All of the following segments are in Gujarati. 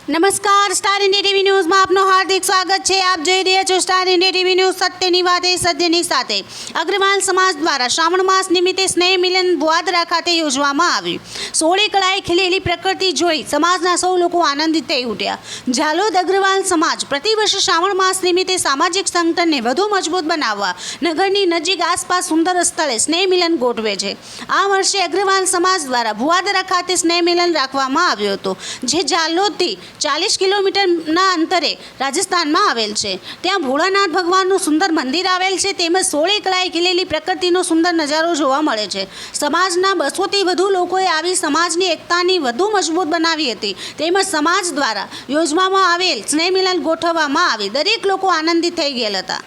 નમસ્કાર, સ્ટાર ઇન્ડિયા ટીવી ન્યૂઝમાં આપનું હાર્દિક સ્વાગત છે। આપ જોઈ રહ્યા છો સ્ટાર ઇન્ડિયા ટીવી ન્યૂઝ, સત્યની વાતે સત્યની સાથે। અગ્રવાલ સમાજ દ્વારા શ્રાવણ માસ નિમિત્તે સ્નેહ મિલન ભુવાદરા ખાતે યોજવામાં આવ્યું। સોળે કળાએ ખીલેલી પ્રકૃતિ જોઈ સમાજના સૌ લોકો આનંદિત થઈ ઉઠ્યા। ઝાલોદ અગ્રવાલ સમાજ પ્રતિવર્ષ શ્રાવણ માસ નિમિત્તે સામાજિક સંગઠનને વધુ મજબૂત બનાવવા નગરની નજીક આસપાસ સુંદર સ્થળે સ્નેહ મિલન ગોઠવે છે। આ વર્ષે અગ્રવાલ સમાજ દ્વારા ભુવાદરા ખાતે સ્નેહ મિલન રાખવામાં આવ્યું હતું, જે ઝાલોદથી 40 કિલોમીટરના અંતરે રાજસ્થાનમાં આવેલ છે। ત્યાં ભોળાનાથ ભગવાનનું સુંદર મંદિર આવેલ છે, તેમજ સોળે કળાએ ખીલેલી પ્રકૃતિનો સુંદર નજારો જોવા મળે છે। સમાજના 200થી વધુ લોકોએ આવી સમાજની એકતાની વધુ મજબૂત બનાવી હતી, તેમજ સમાજ દ્વારા યોજવામાં આવેલ સ્નેહ મિલન ગોઠવવામાં આવી દરેક લોકો આનંદિત થઈ ગયેલ હતા।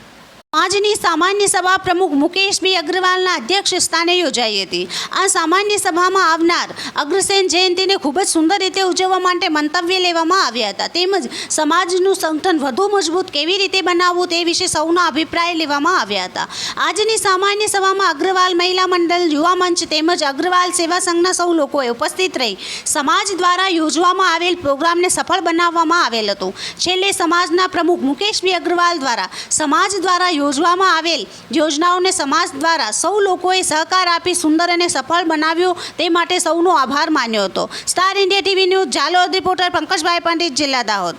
સમાજની સામાન્ય સભા પ્રમુખ મુકેશભાઈ અગ્રવાલના અધ્યક્ષ સ્થાને યોજાઈ હતી। આ સામાન્ય સભામાં આવનાર અગ્રસેન જયંતિને ખૂબ જ સુંદર રીતે ઉજવવા માટે મંતવ્ય લેવામાં આવ્યા હતા, તેમજ સમાજનું સંગઠન વધુ મજબૂત કેવી રીતે બનાવવું તે વિશે સૌના અભિપ્રાય લેવામાં આવ્યા હતા। આજની સામાન્ય સભામાં અગ્રવાલ મહિલા મંડળ, યુવા મંચ તેમજ અગ્રવાલ સેવા સંઘના સૌ લોકોએ ઉપસ્થિત રહી સમાજ દ્વારા યોજવામાં આવેલ પ્રોગ્રામને સફળ બનાવવામાં આવેલ હતો। છેલ્લે સમાજના પ્રમુખ મુકેશભાઈ અગ્રવાલ દ્વારા સમાજ દ્વારા યોજવામાં આવેલ યોજનાઓને સમાજ દ્વારા સૌ લોકોએ સહકાર આપી સુંદર અને સફળ બનાવ્યો તે માટે સૌનો આભાર માન્યો હતો। Star India TV news Jhalod reporter Pankajbhai Pandit, જિલ્લા દાહોદ।